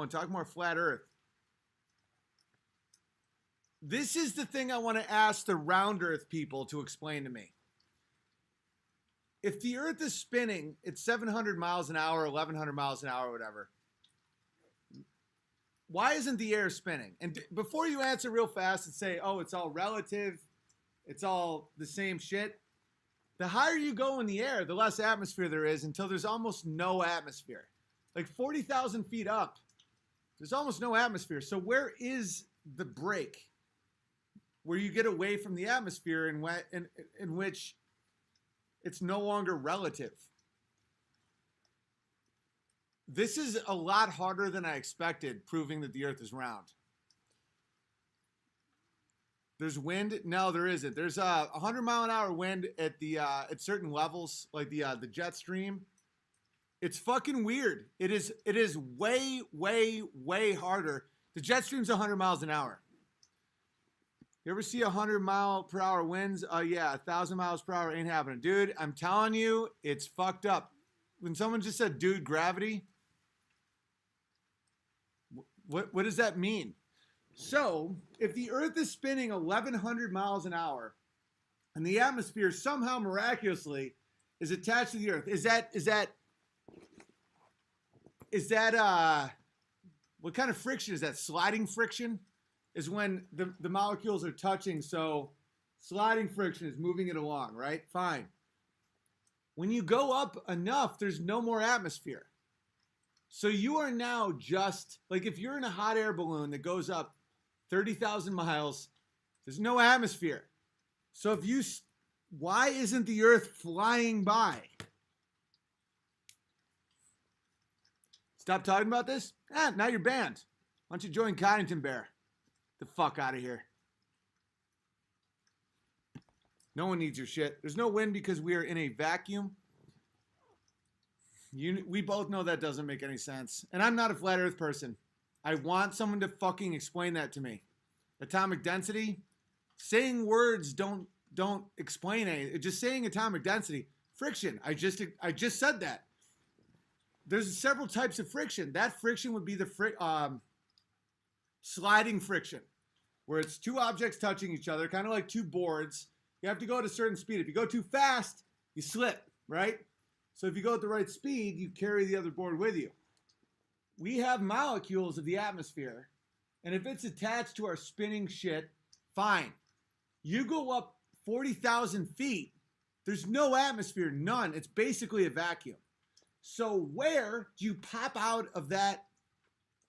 Owen, talk more flat earth. This is the thing I want to ask the round earth people to explain to me. If the earth is spinning at 700 miles an hour, 1100 miles an hour, whatever, why isn't the air spinning? And before you answer real fast and say, oh, it's all relative, it's all the same shit, the higher you go in the air, the less atmosphere there is until there's almost no atmosphere. Like 40,000 feet up, there's almost no atmosphere. So where is the break where you get away from the atmosphere in which it's no longer relative? This is a lot harder than I expected, proving that the earth is round. There's wind? No, there isn't. There's a 100-mile-an-hour wind at at certain levels, like the jet stream. It's fucking weird. It is way, way, way harder. The jet stream's 100 miles an hour. You ever see 100-mile-per-hour winds? Yeah, 1,000 miles per hour ain't happening. Dude, I'm telling you, it's fucked up. When someone just said, dude, gravity, what does that mean? So, if the earth is spinning 1,100 miles an hour, and the atmosphere somehow miraculously is attached to the earth, is that what kind of friction is that? Sliding friction is when the molecules are touching, so sliding friction is moving it along, right? Fine. When you go up enough, there's no more atmosphere. So you are now just, like if you're in a hot air balloon that goes up 30,000 miles, there's no atmosphere. So why isn't the earth flying by? Stop talking about this? Now you're banned. Why don't you join Coddington Bear? The fuck out of here. No one needs your shit. There's no wind because we are in a vacuum. We both know that doesn't make any sense. And I'm not a flat earth person. I want someone to fucking explain that to me. Atomic density? Saying words don't explain anything. Just saying atomic density. Friction. I just said that. There's several types of friction. That friction would be the sliding friction, where it's two objects touching each other, kind of like two boards. You have to go at a certain speed. If you go too fast, you slip, right? So if you go at the right speed, you carry the other board with you. We have molecules of the atmosphere, and if it's attached to our spinning shit, fine. You go up 40,000 feet, there's no atmosphere, none. It's basically a vacuum. So where do you pop out of that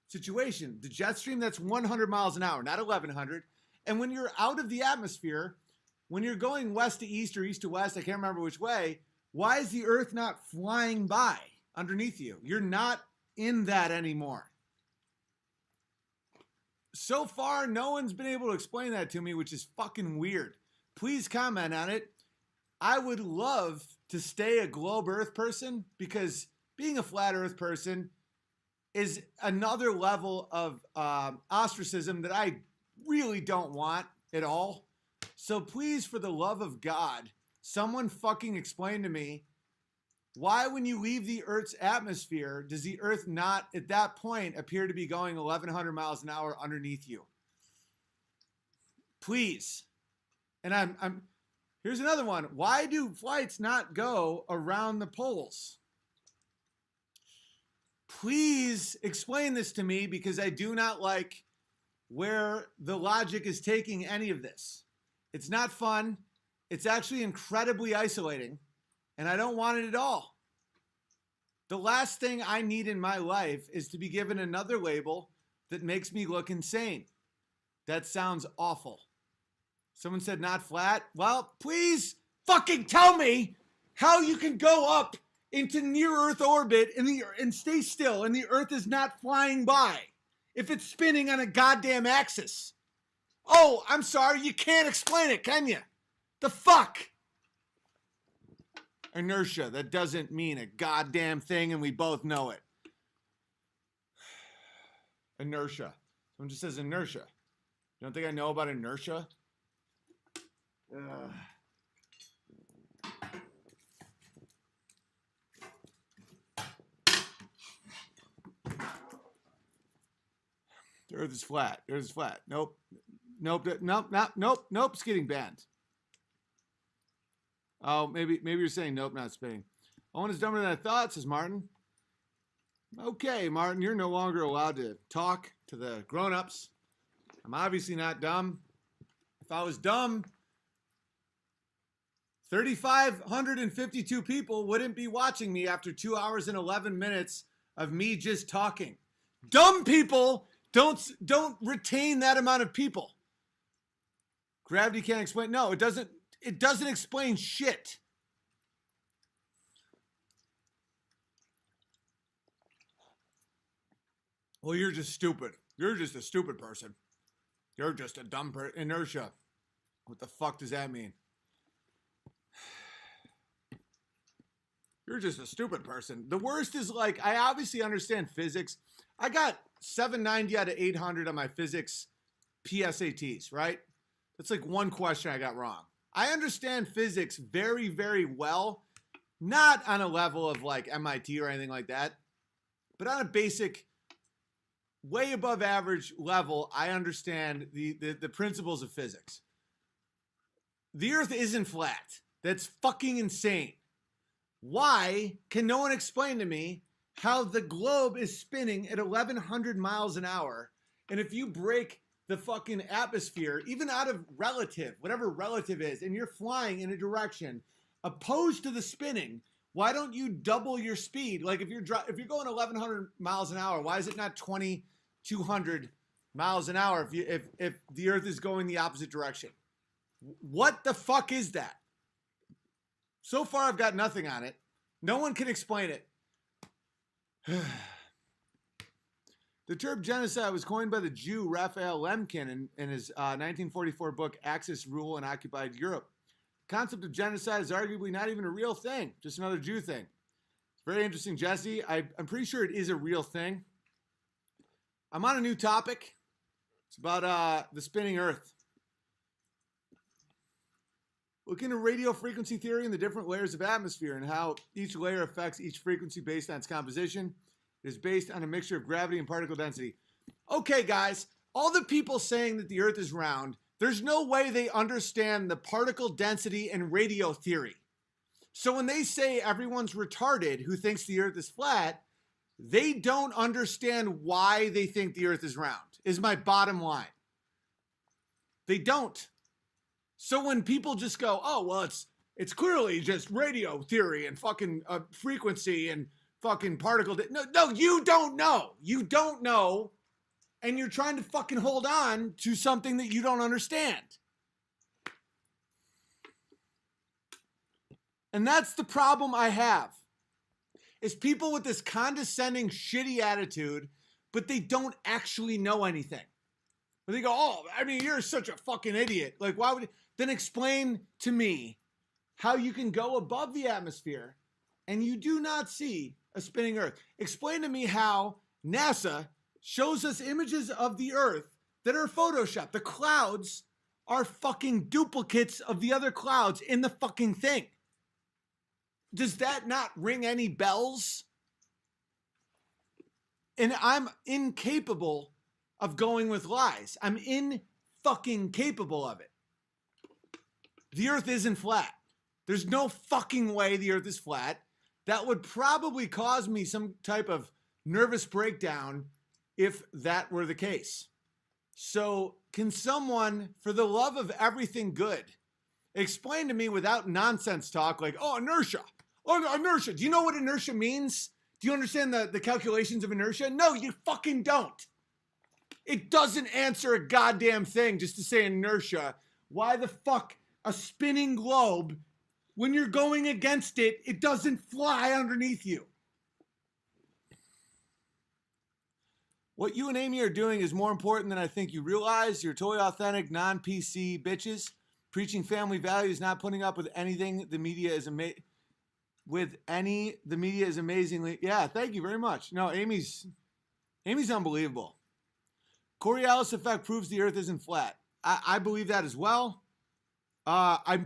situation? The jet stream, that's 100 miles an hour, not 1,100. And when you're out of the atmosphere, when you're going west to east or east to west, I can't remember which way, why is the earth not flying by underneath you? You're not in that anymore. So far, no one's been able to explain that to me, which is fucking weird. Please comment on it. I would love to stay a globe earth person, because being a flat earth person is another level of ostracism that I really don't want at all. So please, for the love of God, someone fucking explain to me, why when you leave the Earth's atmosphere, does the Earth not at that point appear to be going 1,100 miles an hour underneath you? Please. And here's another one. Why do flights not go around the poles? Please explain this to me, because I do not like where the logic is taking any of this. It's not fun. It's actually incredibly isolating, and I don't want it at all. The last thing I need in my life is to be given another label that makes me look insane. That sounds awful. Someone said not flat. Well, please fucking tell me how you can go up into near-Earth orbit and stay still, and the Earth is not flying by if it's spinning on a goddamn axis. Oh, I'm sorry, you can't explain it, can you? The fuck? Inertia. That doesn't mean a goddamn thing, and we both know it. Inertia. Someone just says inertia. You don't think I know about inertia? The Earth is flat. The Earth is flat. Nope. Nope. Nope. Nope. Nope. It's getting banned. Oh, maybe you're saying nope, not spinning. Owen is dumber than I thought, says Martin. Okay, Martin, you're no longer allowed to talk to the grown-ups. I'm obviously not dumb. If I was dumb, 3,552 people wouldn't be watching me after 2 hours and 11 minutes of me just talking. Dumb people don't retain that amount of people. Gravity can't explain. No, it doesn't explain shit. Well, you're just stupid. You're just a stupid person. You're just a dumb inertia. What the fuck does that mean? You're just a stupid person. The worst is, like, I obviously understand physics. I got 790 out of 800 on my physics PSATs, right? That's like one question I got wrong. I understand physics very, very well. Not on a level of like MIT or anything like that, but on a basic, way above average level, I understand the principles of physics. The Earth isn't flat. That's fucking insane. Why can no one explain to me how the globe is spinning at 1,100 miles an hour? And if you break the fucking atmosphere, even out of relative, whatever relative is, and you're flying in a direction opposed to the spinning, why don't you double your speed? Like if you're going 1,100 miles an hour, why is it not 2,200 miles an hour if the Earth is going the opposite direction? What the fuck is that? So far, I've got nothing on it. No one can explain it. The term genocide was coined by the Jew Raphael Lemkin in his 1944 book, Axis, Rule, and Occupied Europe. The concept of genocide is arguably not even a real thing, just another Jew thing. It's very interesting, Jesse. I'm pretty sure it is a real thing. I'm on a new topic. It's about the spinning Earth. Look into radio frequency theory and the different layers of atmosphere and how each layer affects each frequency based on its composition. It is based on a mixture of gravity and particle density. Okay, guys, all the people saying that the Earth is round, there's no way they understand the particle density and radio theory. So when they say everyone's retarded who thinks the Earth is flat, they don't understand why they think the Earth is round, is my bottom line. They don't. So when people just go, oh, well, it's clearly just radio theory and fucking frequency and fucking particle. No, you don't know. You don't know. And you're trying to fucking hold on to something that you don't understand. And that's the problem I have. Is people with this condescending, shitty attitude, but they don't actually know anything. But they go, oh, I mean, you're such a fucking idiot. Like, why would you? Then explain to me how you can go above the atmosphere and you do not see a spinning Earth. Explain to me how NASA shows us images of the Earth that are photoshopped. The clouds are fucking duplicates of the other clouds in the fucking thing. Does that not ring any bells? And I'm incapable of going with lies. I'm fucking capable of it. The Earth isn't flat. There's no fucking way the Earth is flat. That would probably cause me some type of nervous breakdown if that were the case. So can someone, for the love of everything good, explain to me without nonsense talk like, oh, inertia. Oh, inertia. Do you know what inertia means? Do you understand the calculations of inertia? No, you fucking don't. It doesn't answer a goddamn thing just to say inertia. Why the fuck a spinning globe, when you're going against it, it doesn't fly underneath you? What you and Amy are doing is more important than I think you realize. You're totally authentic, non-PC bitches. Preaching family values, not putting up with anything the media is amazingly. Yeah, thank you very much. No, Amy's unbelievable. Coriolis effect proves the Earth isn't flat. I believe that as well. I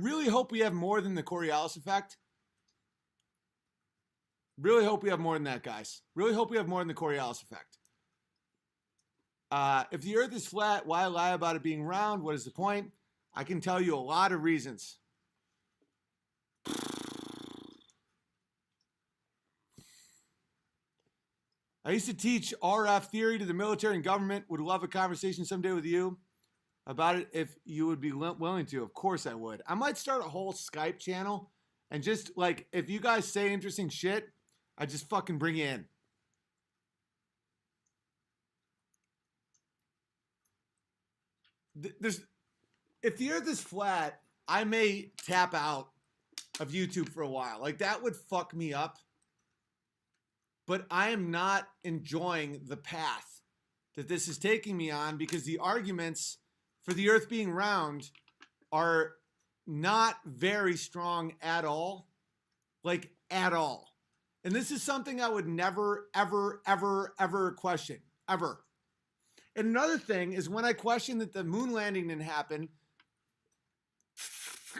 really hope we have more than the Coriolis effect. Really hope we have more than that, guys. Really hope we have more than the Coriolis effect. If the earth is flat, why lie about it being round? What is the point? I can tell you a lot of reasons. I used to teach RF theory to the military and government. Would love a conversation someday with you about it if you would be willing to. Of course I would. I might start a whole Skype channel and just like, if you guys say interesting shit, I just fucking bring you in. If the earth is flat, I may tap out of YouTube for a while. Like that would fuck me up. But I am not enjoying the path that this is taking me on because the arguments for the earth being round are not very strong at all. Like at all. And this is something I would never, ever, ever, ever question. Ever. And another thing is when I questioned that the moon landing didn't happen,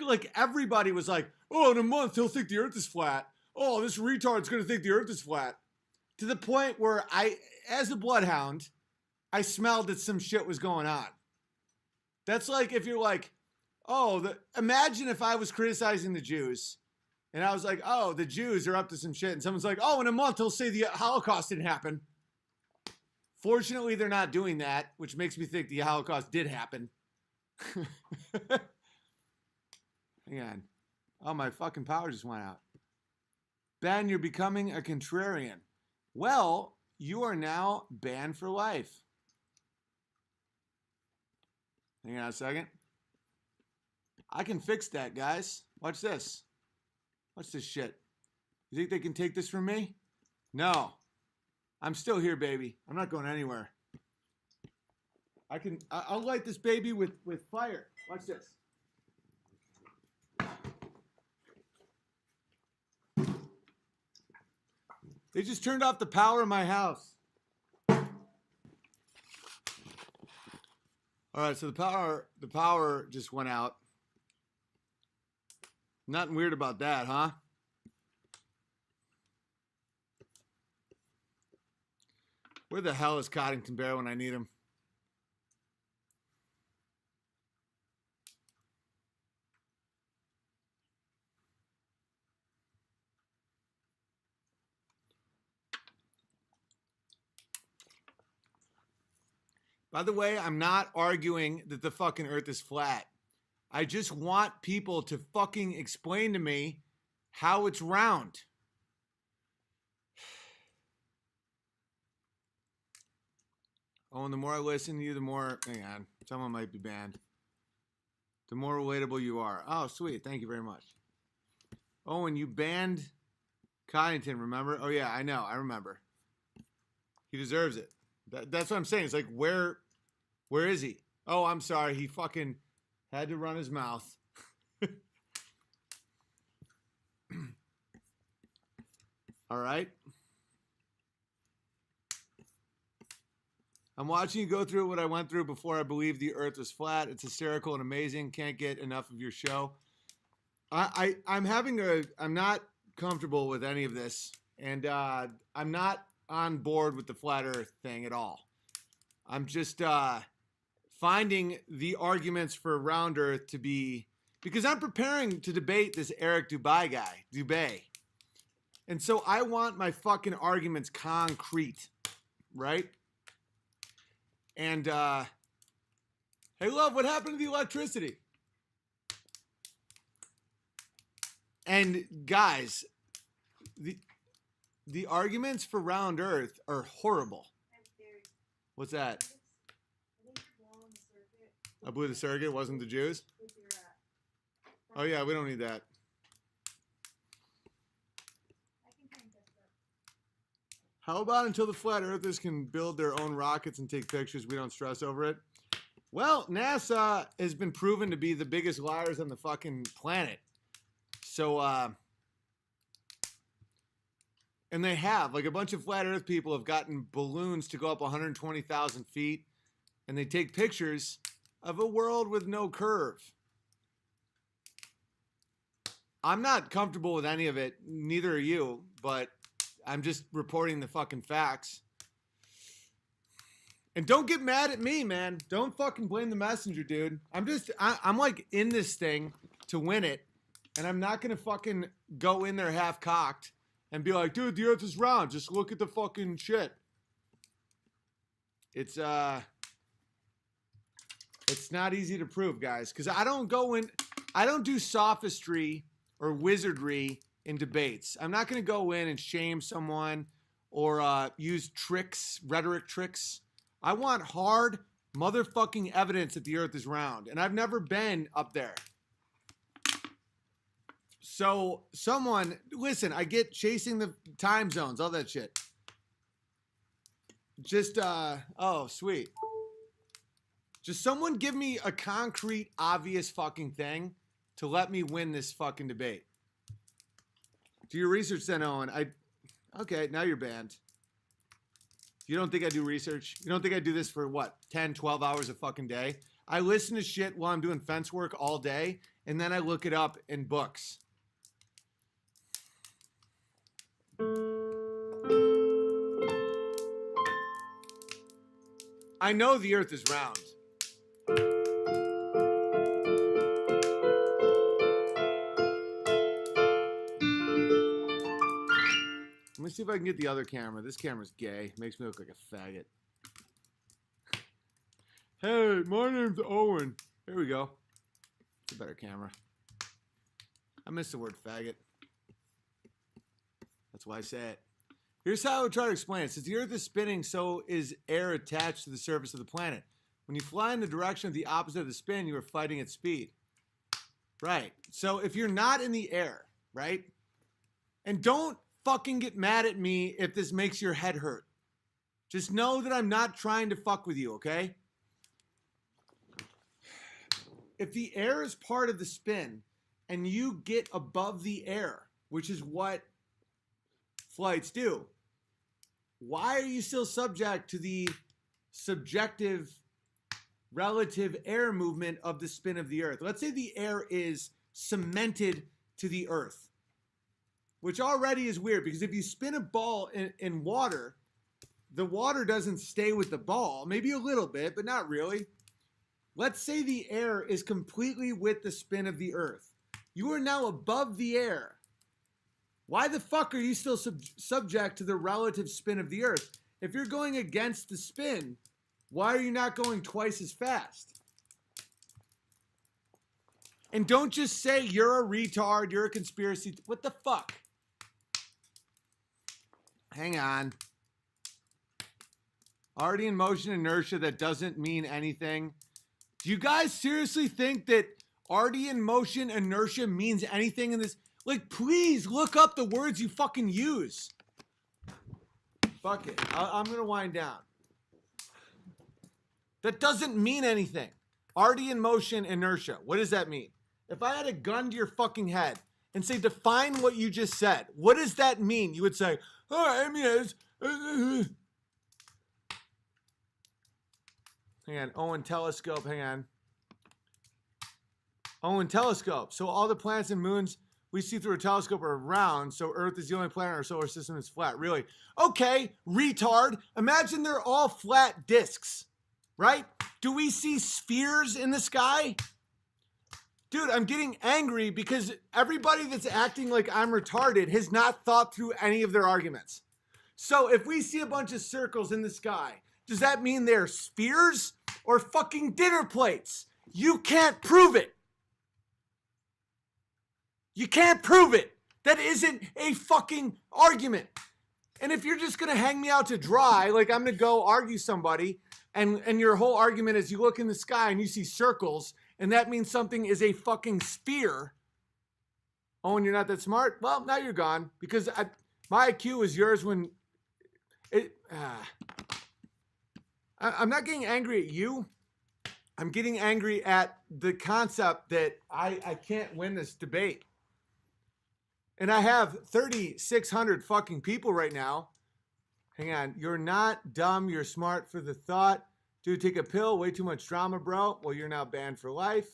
like everybody was like, oh, in a month he'll think the earth is flat. Oh, this retard's going to think the earth is flat. To the point where I, as a bloodhound, I smelled that some shit was going on. That's like if you're like, oh, imagine if I was criticizing the Jews and I was like, oh, the Jews are up to some shit. And someone's like, oh, in a month he'll say the Holocaust didn't happen. Fortunately, they're not doing that, which makes me think the Holocaust did happen. Hang on. Oh, my fucking power just went out. Ben, you're becoming a contrarian. Well, you are now banned for life. Hang on a second. I can fix that, guys. Watch this. Watch this shit. You think they can take this from me? No. I'm still here, baby. I'm not going anywhere. I'll light this baby with fire. Watch this. They just turned off the power in my house. All right, so the power just went out. Nothing weird about that, huh? Where the hell is Coddington Bear when I need him? By the way, I'm not arguing that the fucking earth is flat. I just want people to fucking explain to me how it's round. Oh, and the more I listen to you, the more, hang on, someone might be banned. The more relatable you are. Oh, sweet. Thank you very much. Oh, and you banned Coddington, remember? Oh, yeah, I know. I remember. He deserves it. That's what I'm saying. It's like, where is he? Oh, I'm sorry. He fucking had to run his mouth. All right. I'm watching you go through what I went through before I believed the earth was flat. It's hysterical and amazing. Can't get enough of your show. I'm not comfortable with any of this. And I'm not on board with the flat earth thing at all. I'm just finding the arguments for round earth to be, because I'm preparing to debate this Eric Dubay guy, Dubay. And so I want my fucking arguments concrete, right? And, hey, love, what happened to the electricity? And guys, the arguments for round earth are horrible. What's that? I blew the circuit. Wasn't the Jews? Oh, yeah, we don't need that. How about until the flat earthers can build their own rockets and take pictures, we don't stress over it? Well, NASA has been proven to be the biggest liars on the fucking planet. So, and they have, like a bunch of flat earth people have gotten balloons to go up 120,000 feet and they take pictures of a world with no curve. I'm not comfortable with any of it. Neither are you, but I'm just reporting the fucking facts. And don't get mad at me, man. Don't fucking blame the messenger, dude. I'm like in this thing to win it. And I'm not going to fucking go in there half cocked and be like, dude, the earth is round. Just look at the fucking shit. It's not easy to prove, guys. Because I don't do sophistry or wizardry in debates. I'm not going to go in and shame someone or use tricks, rhetoric tricks. I want hard motherfucking evidence that the earth is round. And I've never been up there. So listen, I get chasing the time zones, all that shit. Just, oh, sweet. Just someone give me a concrete, obvious fucking thing to let me win this fucking debate. Do your research then, Owen. Okay, now you're banned. You don't think I do research? You don't think I do this for what, 10, 12 hours a fucking day? I listen to shit while I'm doing fence work all day, and then I look it up in books. I know the earth is round. Let me see if I can get the other camera. This camera's gay. Makes me look like a faggot. Hey, my name's Owen. Here we go. It's a better camera. I missed the word faggot. That's why I say it. Here's how I would try to explain it. Since the earth is spinning, so is air attached to the surface of the planet. When you fly in the direction of the opposite of the spin, you are fighting at speed. Right. So if you're not in the air, right? And don't fucking get mad at me if this makes your head hurt. Just know that I'm not trying to fuck with you, okay? If the air is part of the spin and you get above the air, which is what flights do, why are you still subject to the subjective relative air movement of the spin of the earth? Let's say the air is cemented to the earth, which already is weird because if you spin a ball in water, the water doesn't stay with the ball. Maybe a little bit, but not really. Let's say the air is completely with the spin of the earth. You are now above the air. Why the fuck are you still subject to the relative spin of the earth? If you're going against the spin, why are you not going twice as fast? And don't just say you're a retard, you're a conspiracy. What the fuck? Hang on. Already in motion inertia, that doesn't mean anything. Do you guys seriously think that already in motion inertia means anything in this? Like, please look up the words you fucking use. Fuck it. I'm going to wind down. That doesn't mean anything. Already in motion inertia. What does that mean? If I had a gun to your fucking head and say, define what you just said, what does that mean? You would say, oh, I mean, it's... Hang on. Owen telescope. Hang on. Owen telescope. So all the planets and moons we see through a telescope are round, so Earth is the only planet in our solar system that's flat. Really? Okay, retard. Imagine they're all flat discs, right? Do we see spheres in the sky? Dude, I'm getting angry because everybody that's acting like I'm retarded has not thought through any of their arguments. So if we see a bunch of circles in the sky, does that mean they're spheres or fucking dinner plates? You can't prove it. You can't prove it. That isn't a fucking argument. And if you're just going to hang me out to dry, like I'm going to go argue somebody, and your whole argument is you look in the sky and you see circles, and that means something is a fucking sphere. Oh, and you're not that smart? Well, now you're gone. Because my IQ was yours when... I'm not getting angry at you. I'm getting angry at the concept that I can't win this debate. And I have 3,600 fucking people right now. Hang on. You're not dumb. You're smart for the thought. Dude, take a pill. Way too much drama, bro. Well, you're now banned for life.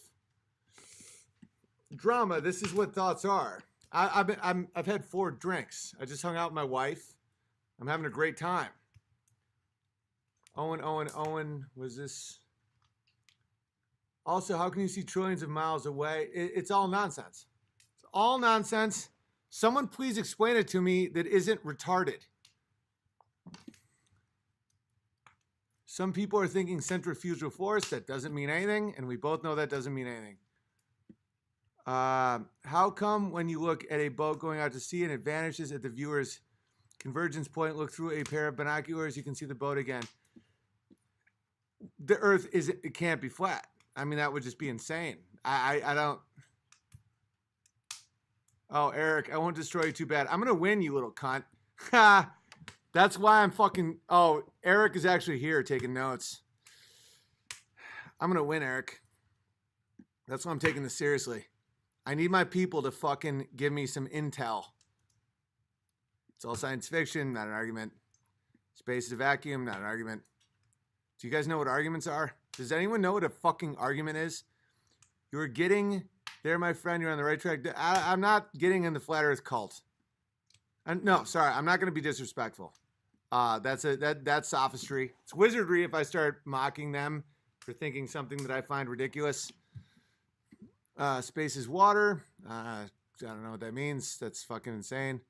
Drama. This is what thoughts are. I've had 4 drinks. I just hung out with my wife. I'm having a great time. Owen, was this? Also, how can you see trillions of miles away? It's all nonsense. It's all nonsense. Someone please explain it to me that isn't retarded. Some people are thinking centrifugal force. That doesn't mean anything, and we both know that doesn't mean anything. How come when you look at a boat going out to sea and it vanishes at the viewer's convergence point, look through a pair of binoculars, you can see the boat again? The Earth it can't be flat. I mean, that would just be insane. I don't. Oh, Eric, I won't destroy you too bad. I'm gonna win, you little cunt. Ha! That's why I'm fucking. Oh, Eric is actually here taking notes. I'm gonna win, Eric. That's why I'm taking this seriously. I need my people to fucking give me some intel. It's all science fiction, not an argument. Space is a vacuum, not an argument. Do you guys know what arguments are? Does anyone know what a fucking argument is? You're getting there, my friend. You're on the right track. I'm not getting in the flat Earth cult. No, sorry, I'm not going to be disrespectful. That's sophistry. It's wizardry if I start mocking them for thinking something that I find ridiculous. Space is water. I don't know what that means. That's fucking insane.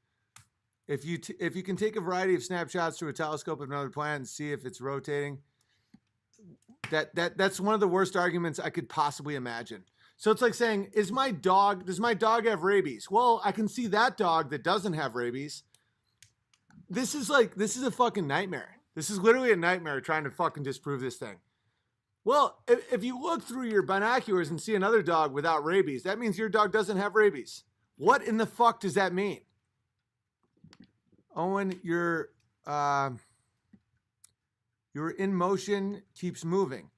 If you can take a variety of snapshots through a telescope of another planet and see if it's rotating, that's one of the worst arguments I could possibly imagine. So it's like saying, does my dog have rabies? Well, I can see that dog that doesn't have rabies. This is a fucking nightmare. This is literally a nightmare trying to fucking disprove this thing. Well, if you look through your binoculars and see another dog without rabies, that means your dog doesn't have rabies. What in the fuck does that mean? Owen, your in motion keeps moving.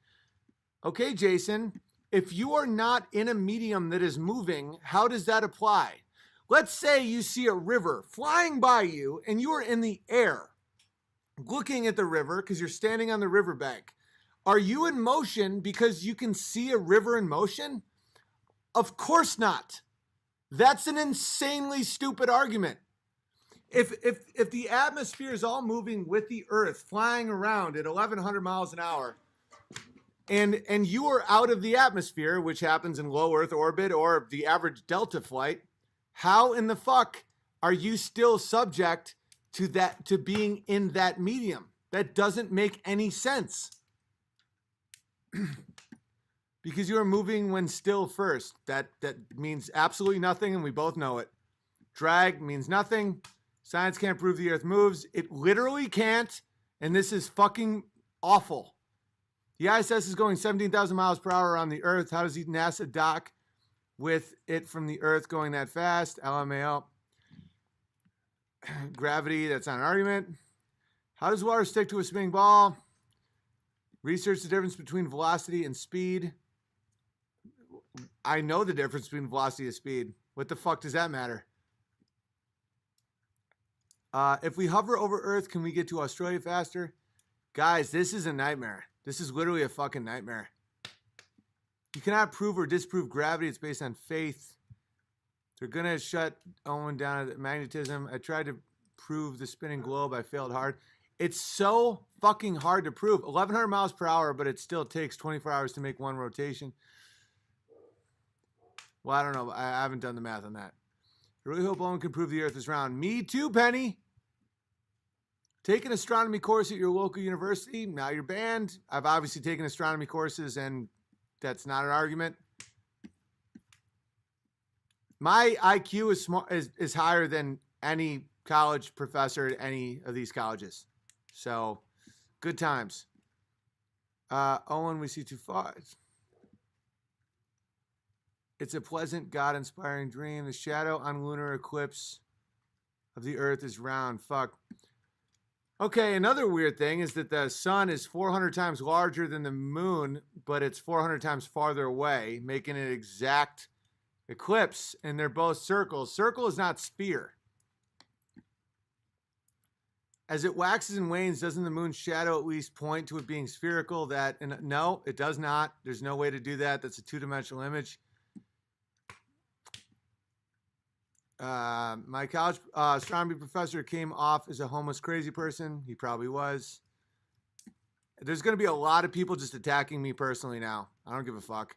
Okay, Jason, if you are not in a medium that is moving, how does that apply? Let's say you see a river flying by you and you are in the air looking at the river because you're standing on the riverbank. Are you in motion because you can see a river in motion? Of course not. That's an insanely stupid argument. If the atmosphere is all moving with the Earth, flying around at 1,100 miles an hour, and you are out of the atmosphere, which happens in low Earth orbit or the average Delta flight, how in the fuck are you still subject to being in that medium? That doesn't make any sense. Because you are moving when still first. That means absolutely nothing, and we both know it. Drag means nothing. Science can't prove the Earth moves. It literally can't, and this is fucking awful. The ISS is going 17,000 miles per hour around the Earth. How does NASA dock with it from the Earth going that fast? LMAO. Gravity, that's not an argument. How does water stick to a spinning ball? Research the difference between velocity and speed. I know the difference between velocity and speed. What the fuck does that matter? If we hover over Earth, can we get to Australia faster? Guys, this is a nightmare. This is literally a fucking nightmare. You cannot prove or disprove gravity. It's based on faith. They're going to shut Owen down at magnetism. I tried to prove the spinning globe. I failed hard. It's so fucking hard to prove. 1,100 miles per hour, but it still takes 24 hours to make one rotation. Well, I don't know. I haven't done the math on that. I really hope Owen can prove the Earth is round. Me too, Penny. Take an astronomy course at your local university. Now you're banned. I've obviously taken astronomy courses, and that's not an argument. My IQ is higher than any college professor at any of these colleges. So, good times. Owen, we see too far. It's a pleasant, God-inspiring dream. The shadow on lunar eclipse of the Earth is round. Fuck. Okay, another weird thing is that the sun is 400 times larger than the moon, but it's 400 times farther away, making it an exact eclipse, and they're both circles. Circle is not sphere. As it waxes and wanes, doesn't the moon's shadow at least point to it being spherical? No, it does not. There's no way to do that. That's a two-dimensional image. My college astronomy professor came off as a homeless crazy person. He probably was. There's going to be a lot of people just attacking me personally now. I don't give a fuck.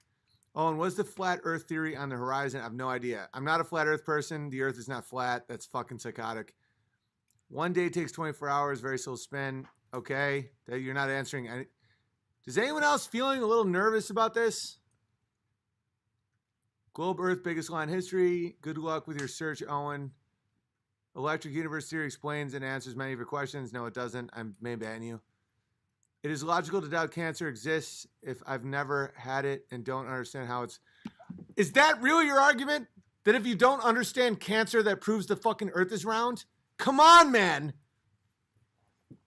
Oh, and what's the flat earth theory on the horizon? I have no idea. I'm not a flat earth person. The earth is not flat. That's fucking psychotic. One day takes 24 hours. Very slow spin. Okay. You're not answering any. Does anyone else feeling a little nervous about this? Globe Earth, biggest law in history. Good luck with your search, Owen. Electric universe theory explains and answers many of your questions. No, it doesn't. I may ban you. It is logical to doubt cancer exists if I've never had it and don't understand how it's... Is that really your argument? That if you don't understand cancer, that proves the fucking earth is round? Come on, man!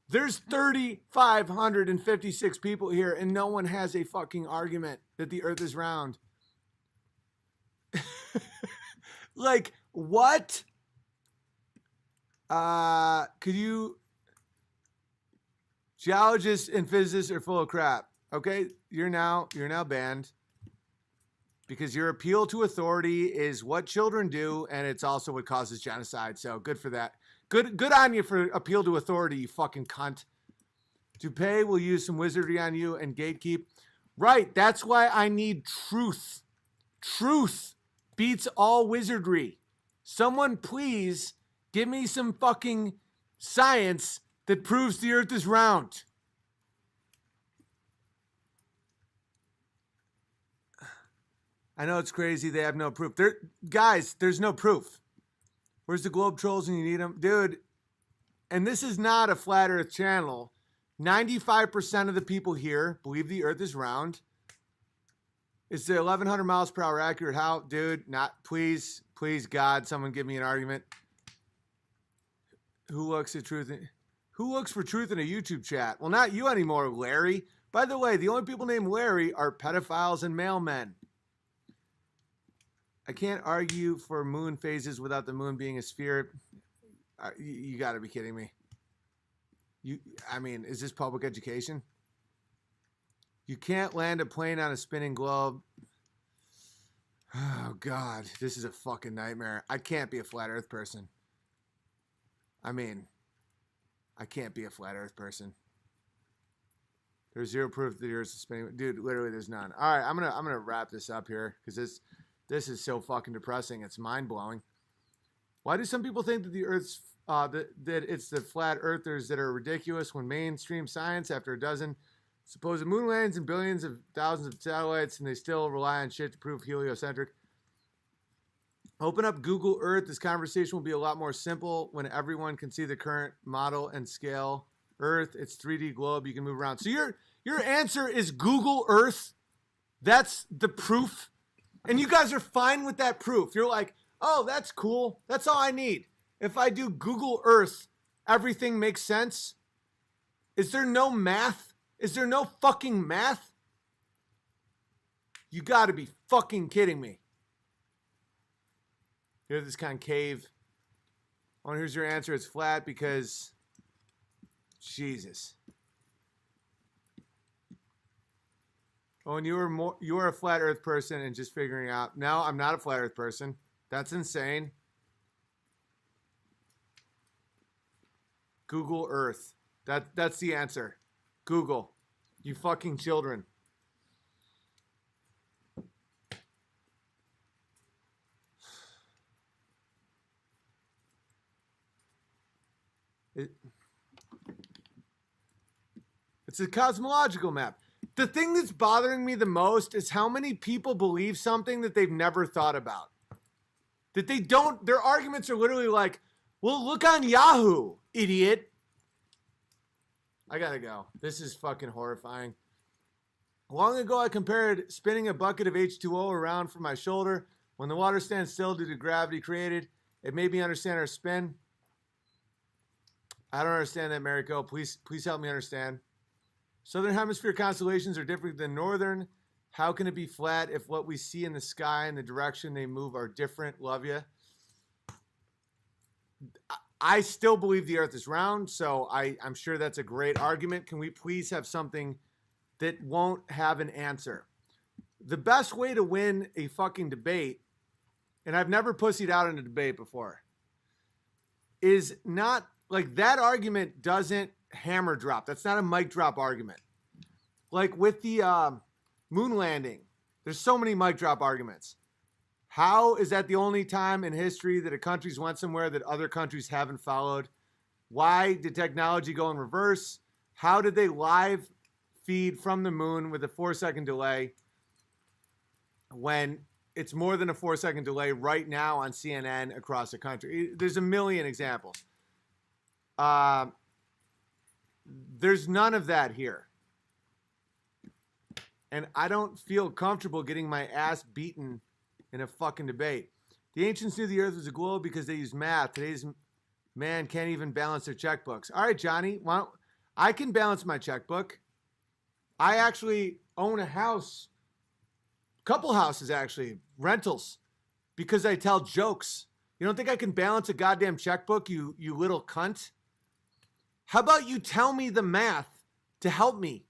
There's 3,556 people here and no one has a fucking argument that the earth is round. Like, what? Could you... Geologists and physicists are full of crap. Okay, you're now banned because your appeal to authority is what children do, and it's also what causes genocide. So good for that. Good on you for appeal to authority, you fucking cunt. Dupay will use some wizardry on you and gatekeep. Right, that's why I need truth. Truth beats all wizardry. Someone please give me some fucking science that proves the earth is round. I know it's crazy. They have no proof. Guys, there's no proof. Where's the globe trolls when you need them? Dude, and this is not a flat earth channel. 95% of the people here believe the earth is round. Is the 1,100 miles per hour accurate? How? Dude, not, please, God, someone give me an argument. Who looks at truth? Who looks for truth in a YouTube chat? Well, not you anymore, Larry. By the way, the only people named Larry are pedophiles and mailmen. I can't argue for moon phases without the moon being a sphere. You got to be kidding me. I mean, is this public education? You can't land a plane on a spinning globe. Oh, God. This is a fucking nightmare. I can't be a flat earth person. I mean... I can't be a flat earth person. There's zero proof that the earth is spinning. Dude, literally there's none. All right, I'm gonna wrap this up here because this is so fucking depressing. It's mind-blowing. Why do some people think that the earth's that it's the flat earthers that are ridiculous when mainstream science, after a dozen supposed moon landings and billions of thousands of satellites, and they still rely on shit to prove heliocentric? Open up Google Earth. This conversation will be a lot more simple when everyone can see the current model and scale. Earth, it's 3D globe. You can move around. So your answer is Google Earth. That's the proof. And you guys are fine with that proof. You're like, oh, that's cool. That's all I need. If I do Google Earth, everything makes sense. Is there no math? Is there no fucking math? You got to be fucking kidding me. Here's this concave. Oh, and here's your answer. It's flat because... Jesus. Oh, and you were a flat earth person and just figuring out. No, I'm not a flat earth person. That's insane. Google Earth. That's the answer. Google. You fucking children. It's a cosmological map. The thing that's bothering me the most is how many people believe something that they've never thought about. That they don't, their arguments are literally like, well, look on Yahoo, idiot. I gotta go. This is fucking horrifying. Long ago, I compared spinning a bucket of H2O around from my shoulder. When the water stands still due to gravity created, it made me understand our spin. I don't understand that, Mariko. Please help me understand. Southern hemisphere constellations are different than northern. How can it be flat if what we see in the sky and the direction they move are different? Love you. I still believe the earth is round, so I'm sure that's a great argument. Can we please have something that won't have an answer? The best way to win a fucking debate, and I've never pussied out in a debate before, is not, like, that argument doesn't hammer drop. That's not a mic drop argument. Like with the moon landing, there's so many mic drop arguments. How is that the only time in history that a country's went somewhere that other countries haven't followed? Why did technology go in reverse? How did they live feed from the moon with a 4-second delay when it's more than a 4-second delay right now on CNN across the country? There's a million examples. There's none of that here. And I don't feel comfortable getting my ass beaten in a fucking debate. The ancients knew the earth was a globe because they used math. Today's man can't even balance their checkbooks. All right, Johnny, I can balance my checkbook. I actually own a house, couple houses actually, rentals, because I tell jokes. You don't think I can balance a goddamn checkbook, you little cunt? How about you tell me the math to help me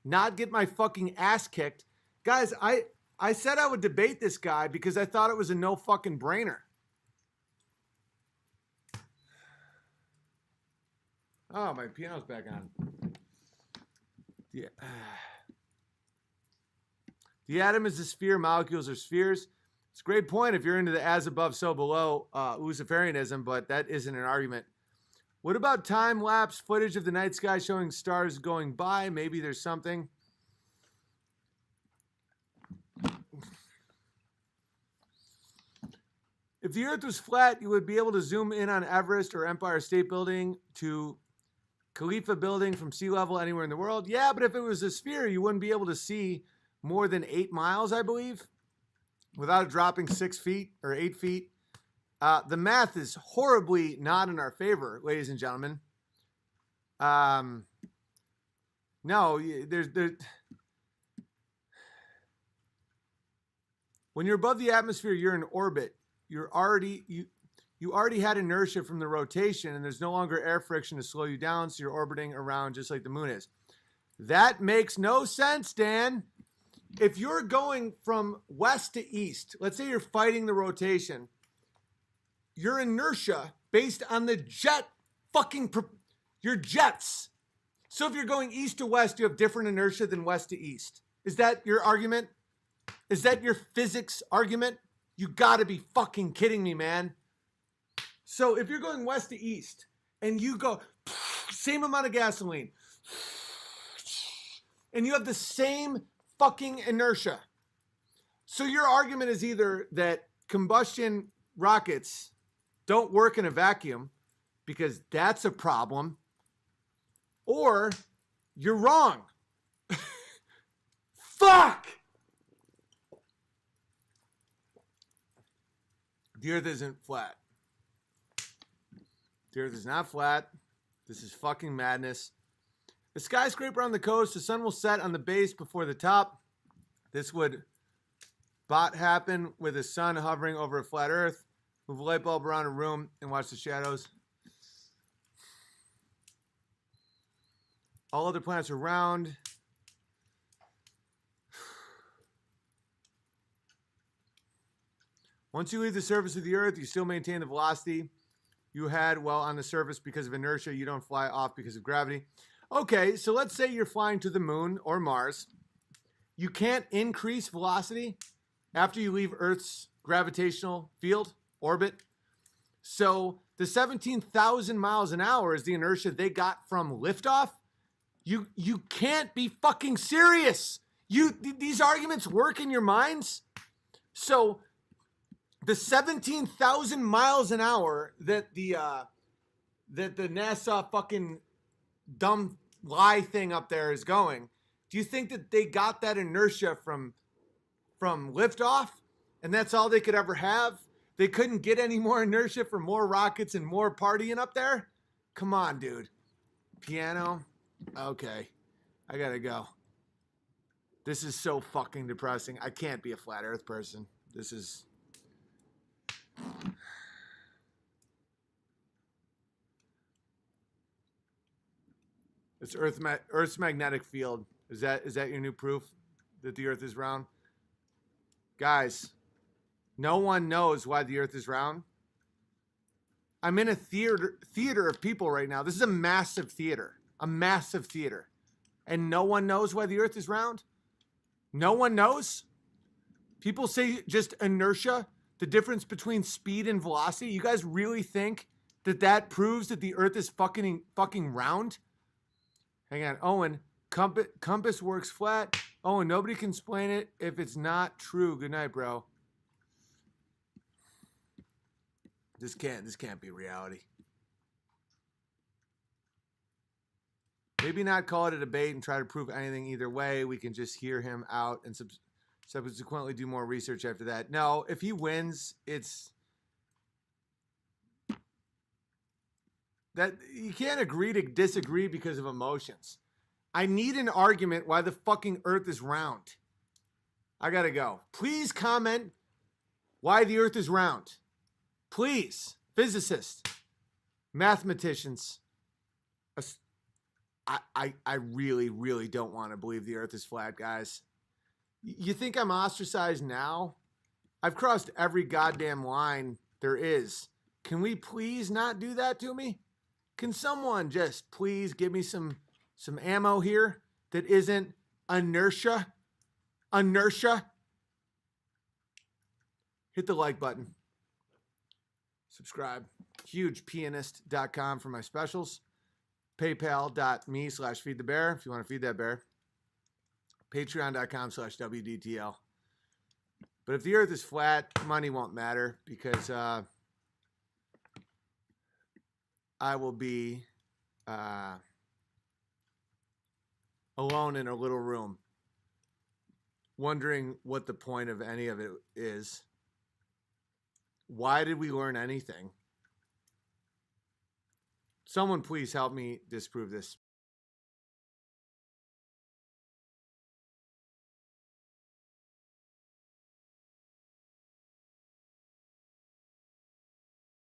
not get my fucking ass kicked? Guys, I said I would debate this guy because I thought it was a no fucking brainer. Oh, my piano's back on. Yeah. The atom is a sphere, molecules are spheres. It's a great point if you're into the as above, so below Luciferianism, but that isn't an argument. What about time-lapse footage of the night sky showing stars going by? Maybe there's something. If the earth was flat, you would be able to zoom in on Everest or Empire State Building to Khalifa Building from sea level anywhere in the world. Yeah, but if it was a sphere, you wouldn't be able to see more than 8 miles, I believe, without dropping 6 feet or 8 feet. The math is horribly not in our favor, ladies and gentlemen. No, there's when you're above the atmosphere, you're in orbit. You already had inertia from the rotation, and there's no longer air friction to slow you down, so you're orbiting around just like the moon is. That makes no sense, Dan. If you're going from west to east, let's say you're fighting the rotation, your inertia based on the your jets. So if you're going east to west, you have different inertia than west to east. Is that your argument? Is that your physics argument? You gotta be fucking kidding me, man. So if you're going west to east and you go same amount of gasoline and you have the same fucking inertia. So your argument is either that combustion rockets don't work in a vacuum because that's a problem, or you're wrong. Fuck! The earth isn't flat. The earth is not flat. This is fucking madness. A skyscraper on the coast, the sun will set on the base before the top. This would happen with the sun hovering over a flat earth. Move a light bulb around a room and watch the shadows. All other planets are round. Once you leave the surface of the earth, you still maintain the velocity you had while on the surface because of inertia. You don't fly off because of gravity. Okay, so let's say you're flying to the moon or Mars. You can't increase velocity after you leave Earth's gravitational field, orbit. So the 17,000 miles an hour is the inertia they got from liftoff. You can't be fucking serious. These arguments work in your minds. So the 17,000 miles an hour that the NASA fucking dumb lie thing up there is going, do you think that they got that inertia from liftoff and that's all they could ever have? They couldn't get any more inertia for more rockets and more partying up there? Come on, dude. Piano? Okay. I gotta go. This is so fucking depressing. I can't be a flat earth person. This is... It's Earth's magnetic field. Is that your new proof that the Earth is round? Guys, no one knows why the Earth is round. I'm in a theater of people right now. This is a massive theater. A massive theater. and no one knows why the earth is round? No one knows? People say just inertia, the difference between speed and velocity. You guys really think that that proves that the earth is fucking round? Hang on, Owen, compass works flat. Owen, nobody can explain it if it's not true. Good night, bro. This can't be reality. Maybe not call it a debate and try to prove anything either way. We can just hear him out and subsequently do more research after that. No, if he wins, it's that you can't agree to disagree because of emotions. I need an argument why the fucking earth is round. I gotta go. Please comment why the earth is round. Please, physicists, mathematicians. I really, really don't want to believe the earth is flat, guys. You think I'm ostracized now? I've crossed every goddamn line there is. Can we please not do that to me? Can someone just please give me some ammo here that isn't inertia? Inertia? Hit the like button. Subscribe. Hugepianist.com for my specials. PayPal.me/feedthebear if you want to feed that bear. Patreon.com/WDTL. But if the earth is flat, money won't matter because I will be alone in a little room wondering what the point of any of it is. Why did we learn anything? Someone please help me disprove this.